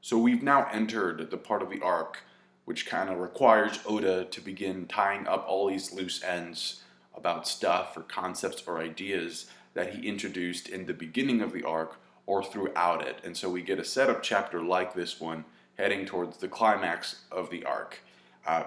So we've now entered the part of the arc which kind of requires Oda to begin tying up all these loose ends about stuff or concepts or ideas that he introduced in the beginning of the arc or throughout it. And so we get a setup chapter like this one heading towards the climax of the arc.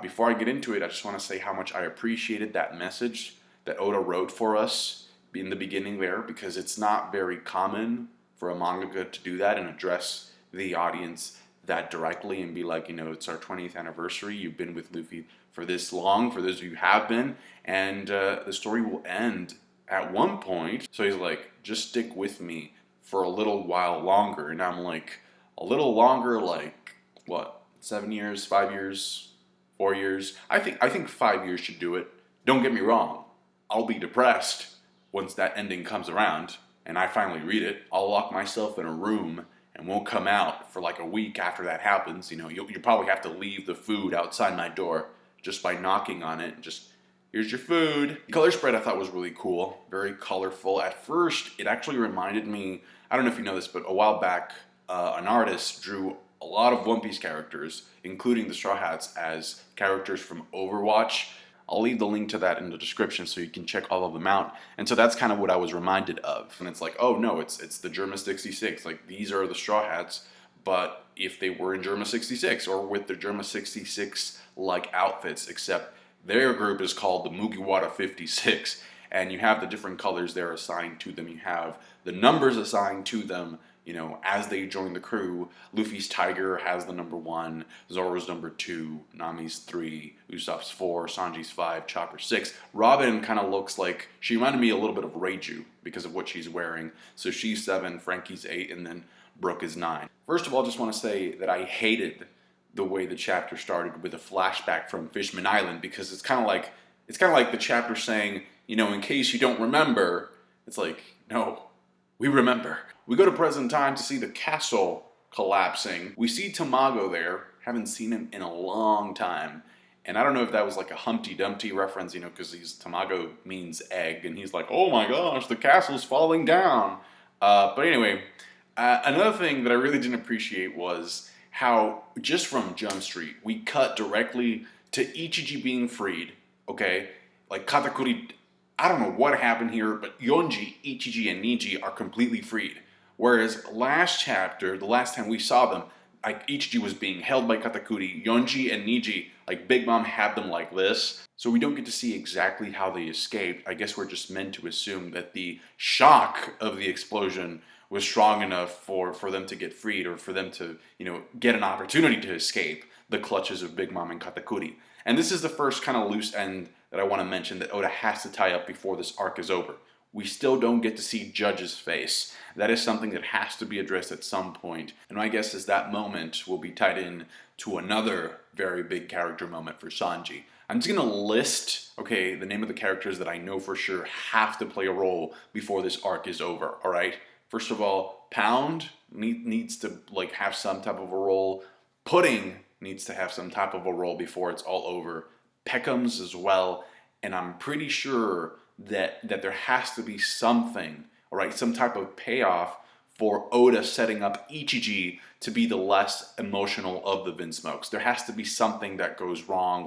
Before I get into it, I just want to say how much I appreciated that message that Oda wrote for us in the beginning there, because it's not very common for a mangaka to do that and address the audience that directly and be like, you know, it's our 20th anniversary, you've been with Luffy for this long, for those of you who have been, and the story will end at one point. So he's like, just stick with me for a little while longer. And I'm like, a little longer, like, what, 7 years, 5 years, 4 years? I think 5 years should do it. Don't get me wrong, I'll be depressed once that ending comes around and I finally read it. I'll lock myself in a room and won't come out for like a week after that happens. You know, you'll probably have to leave the food outside my door just by knocking on it and just, here's your food. The color spread I thought was really cool, very colorful. At first, it actually reminded me, I don't know if you know this, but a while back, an artist drew a lot of One Piece characters, including the Straw Hats, as characters from Overwatch. I'll leave the link to that in the description so you can check all of them out. And so that's kind of what I was reminded of. And it's like, oh no, it's the Germa 66. Like, these are the Straw Hats, but if they were in Germa 66 or with the Germa 66 like outfits, except their group is called the Mugiwara 56, and you have the different colors there assigned to them. You have the numbers assigned to them, you know, as they join the crew. Luffy's Tiger has the number 1, Zoro's number 2, Nami's 3, Usopp's 4, Sanji's 5, Chopper's 6. Robin kind of looks like, she reminded me a little bit of Reiju because of what she's wearing. So she's 7, Frankie's 8, and then Brooke is 9. First of all, I just want to say that I hated the way the chapter started with a flashback from Fishman Island, because it's kind of like the chapter saying, you know, in case you don't remember. It's like, no, we remember. We go to present time to see the castle collapsing. We see Tamago there. Haven't seen him in a long time. And I don't know if that was like a Humpty Dumpty reference, you know, because Tamago means egg. And he's like, oh my gosh, the castle's falling down. But anyway, another thing that I really didn't appreciate was how just from Jump Street, we cut directly to Ichiji being freed, okay? Like Katakuri, I don't know what happened here, but Yonji, Ichiji, and Niji are completely freed. Whereas last chapter, the last time we saw them, like Ichiji was being held by Katakuri, Yonji and Niji, like Big Mom had them like this. So we don't get to see exactly how they escaped. I guess we're just meant to assume that the shock of the explosion was strong enough for them to get freed, or for them to, you know, get an opportunity to escape the clutches of Big Mom and Katakuri. And this is the first kind of loose end that I want to mention that Oda has to tie up before this arc is over. We still don't get to see Judge's face. That is something that has to be addressed at some point. And my guess is that moment will be tied in to another very big character moment for Sanji. I'm just going to list, okay, the name of the characters that I know for sure have to play a role before this arc is over, all right? First of all, Pound needs to like have some type of a role. Pudding needs to have some type of a role before it's all over. Peckham's as well. And I'm pretty sure that there has to be something, all right, some type of payoff for Oda setting up Ichiji to be the less emotional of the Vinsmokes. There has to be something that goes wrong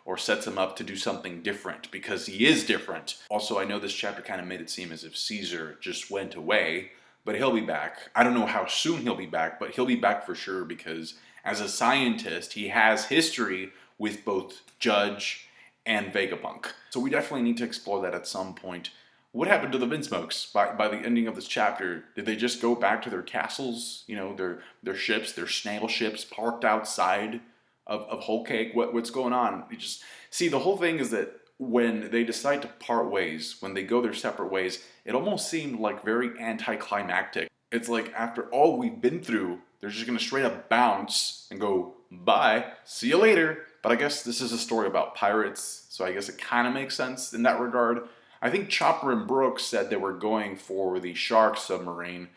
or sets him up to do something different, because he is different. Also, I know this chapter kind of made it seem as if Caesar just went away, but he'll be back. I don't know how soon he'll be back, but he'll be back for sure, because as a scientist, he has history with both Judge and Vegapunk. So we definitely need to explore that at some point. What happened to the Vinsmokes by the ending of this chapter? Did they just go back to their castles? You know, their ships, their snail ships parked outside of Whole Cake? What's going on? You just see, the whole thing is that when they decide to part ways, when they go their separate ways, it almost seemed like very anticlimactic. It's like after all we've been through, they're just gonna straight up bounce and go, bye, see you later. But I guess this is a story about pirates, so I guess it kind of makes sense in that regard. I think Chopper and Brooks said they were going for the Shark submarine,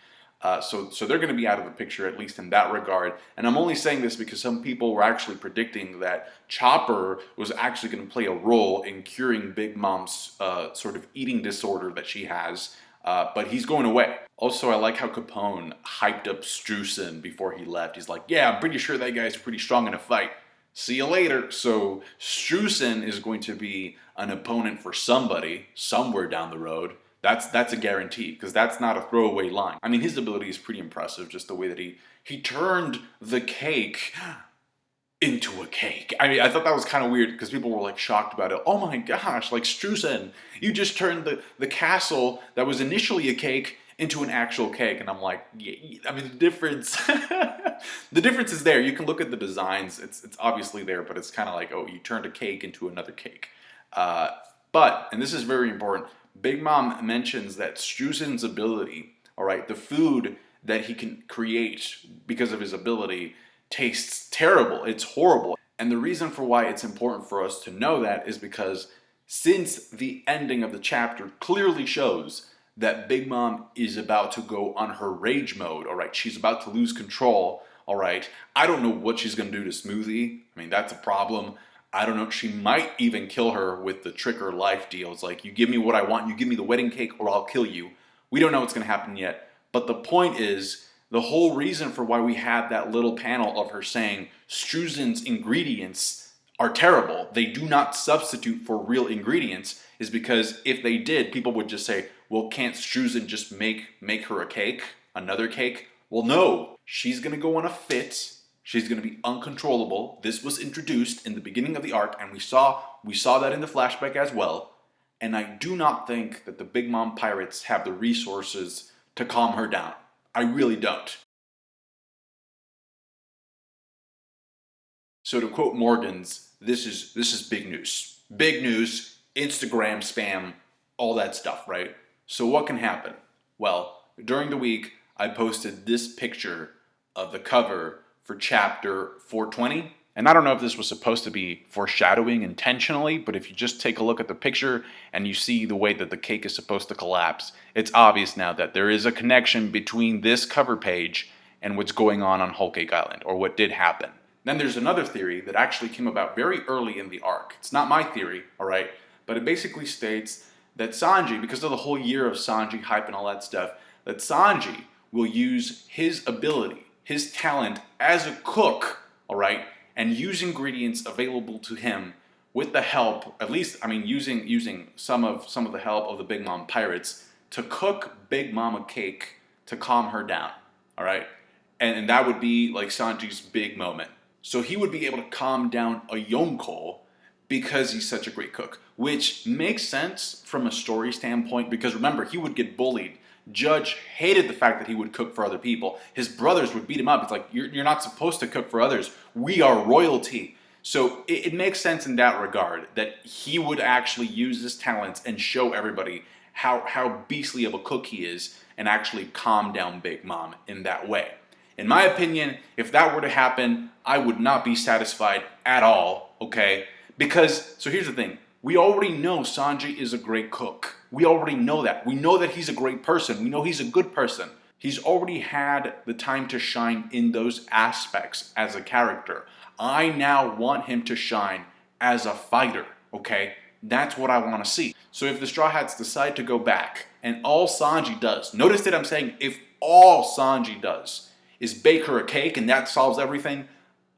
so they're going to be out of the picture, at least in that regard. And I'm only saying this because some people were actually predicting that Chopper was actually going to play a role in curing Big Mom's sort of eating disorder that she has, but he's going away. Also, I like how Capone hyped up Streusen before he left. He's like, yeah, I'm pretty sure that guy's pretty strong in a fight. See you later. So Streusen is going to be an opponent for somebody somewhere down the road. That's a guarantee, because that's not a throwaway line. I mean, his ability is pretty impressive, just the way that he turned the cake into a cake. I mean, I thought that was kind of weird because people were like shocked about it. Oh my gosh, like Streusen, you just turned the castle that was initially a cake into an actual cake. And I'm like, yeah, I mean, the difference, the difference is there. You can look at the designs. It's obviously there, but it's kind of like, oh, you turned a cake into another cake. But, and this is very important, Big Mom mentions that Streusen's ability, all right, the food that he can create because of his ability tastes terrible. It's horrible. And the reason for why it's important for us to know that is because since the ending of the chapter clearly shows that Big Mom is about to go on her rage mode, all right? She's about to lose control, all right? I don't know what she's going to do to Smoothie. I mean, that's a problem. I don't know. She might even kill her with the trick or life deal. It's like, you give me what I want, you give me the wedding cake, or I'll kill you. We don't know what's going to happen yet. But the point is, the whole reason for why we had that little panel of her saying Streusen's ingredients are terrible, they do not substitute for real ingredients, is because if they did, people would just say, well, can't Streusen just make her a cake, another cake? Well, no, she's going to go on a fit. She's going to be uncontrollable. This was introduced in the beginning of the arc, and we saw that in the flashback as well. And I do not think that the Big Mom pirates have the resources to calm her down. I really don't. So to quote Morgan's, this is big news. Big news, Instagram spam, all that stuff, right? So what can happen? Well, during the week, I posted this picture of the cover for chapter 420. And I don't know if this was supposed to be foreshadowing intentionally, but if you just take a look at the picture and you see the way that the cake is supposed to collapse, it's obvious now that there is a connection between this cover page and what's going on Whole Cake Island, or what did happen. Then there's another theory that actually came about very early in the arc. It's not my theory, all right? But it basically states that Sanji, because of the whole year of Sanji hype and all that stuff, that Sanji will use his ability, his talent as a cook, all right, and use ingredients available to him with the help, at least, I mean, using some of the help of the Big Mom pirates to cook Big Mom a cake to calm her down, all right? And that would be like Sanji's big moment. So he would be able to calm down a Yonko because he's such a great cook, which makes sense from a story standpoint because remember, he would get bullied. Judge hated the fact that he would cook for other people. His brothers would beat him up. It's like, you're not supposed to cook for others. We are royalty. So it makes sense in that regard that he would actually use his talents and show everybody how beastly of a cook he is and actually calm down Big Mom in that way. In my opinion, if that were to happen, I would not be satisfied at all, okay? Because, so here's the thing. We already know Sanji is a great cook. We already know that. We know that he's a great person. We know he's a good person. He's already had the time to shine in those aspects as a character. I now want him to shine as a fighter, okay? That's what I want to see. So if the Straw Hats decide to go back and all Sanji does, notice that I'm saying if all Sanji does is bake her a cake and that solves everything,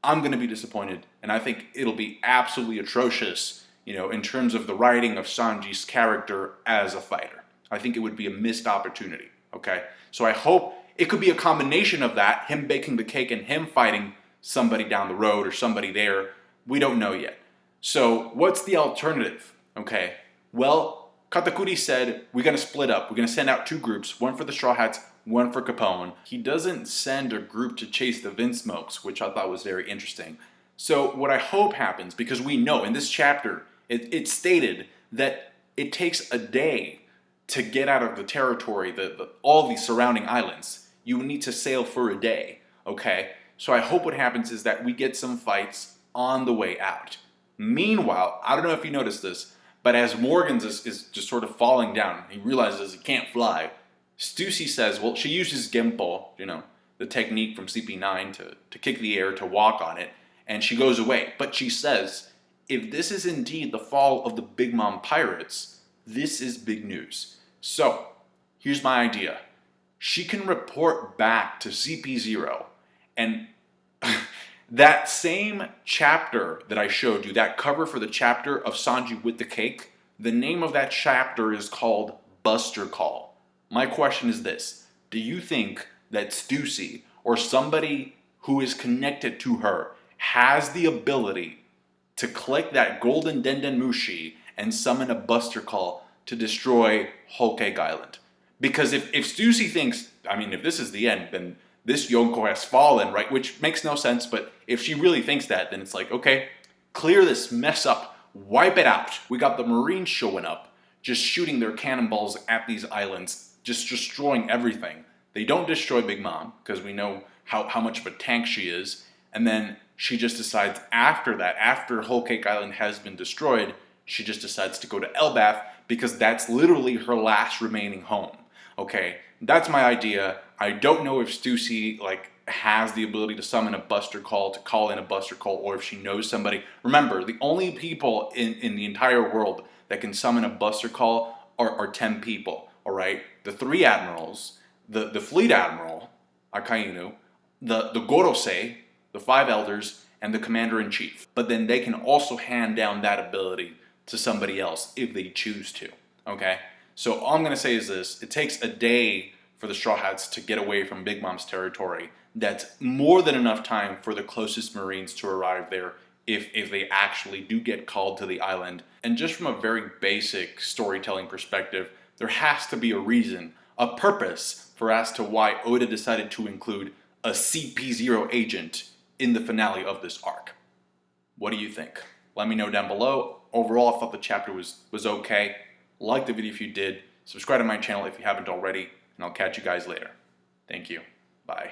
I'm going to be disappointed. And I think it'll be absolutely atrocious, you know, in terms of the writing of Sanji's character as a fighter. I think it would be a missed opportunity, okay? So I hope it could be a combination of that, him baking the cake and him fighting somebody down the road or somebody there. We don't know yet. So what's the alternative, okay? Well, Katakuri said, we're going to split up. We're going to send out two groups, one for the Straw Hats, one for Capone. He doesn't send a group to chase the Vinsmokes, which I thought was very interesting. So what I hope happens, because we know in this chapter, it stated that it takes a day to get out of the territory, all the surrounding islands. You need to sail for a day, okay? So I hope what happens is that we get some fights on the way out. Meanwhile, I don't know if you noticed this, but as Morgan's is just sort of falling down, he realizes he can't fly. Stussy says, well, she uses Gimpo, you know, the technique from CP9 to kick the air, to walk on it, and she goes away. But she says, if this is indeed the fall of the Big Mom pirates, this is big news. So, here's my idea. she can report back to CP0. And that same chapter that I showed you, that cover for the chapter of Sanji with the cake, the name of that chapter is called Buster Call. My question is this: do you think that Stussy or somebody who is connected to her has the ability to click that golden Denden Mushi and summon a Buster Call to destroy Whole Cake Island? Because if Stussy thinks, I mean, if this is the end, then this Yonko has fallen, right? Which makes no sense, but if she really thinks that, then it's like, okay, clear this mess up, wipe it out. We got the Marines showing up, just shooting their cannonballs at these islands, just destroying everything. They don't destroy Big Mom, because we know how much of a tank she is, and then she just decides after that, after Whole Cake Island has been destroyed, she just decides to go to Elbaf, because that's literally her last remaining home. Okay, that's my idea. I don't know if Stussy has the ability to summon a Buster Call, to call in a Buster Call, or if she knows somebody. Remember, the only people in the entire world that can summon a Buster Call are 10 people, all right? The 3 admirals, the fleet admiral, Akainu, the Gorosei, the 5 elders, and the commander-in-chief. But then they can also hand down that ability to somebody else if they choose to, okay? So all I'm going to say is this: it takes a day for the Straw Hats to get away from Big Mom's territory. That's more than enough time for the closest Marines to arrive there if they actually do get called to the island. And just from a very basic storytelling perspective, there has to be a reason, a purpose for as to why Oda decided to include a CP0 agent in the finale of this arc. What do you think? Let me know down below. Overall, I thought the chapter was okay. Like the video if you did. Subscribe to my channel if you haven't already. And I'll catch you guys later. Thank you. Bye.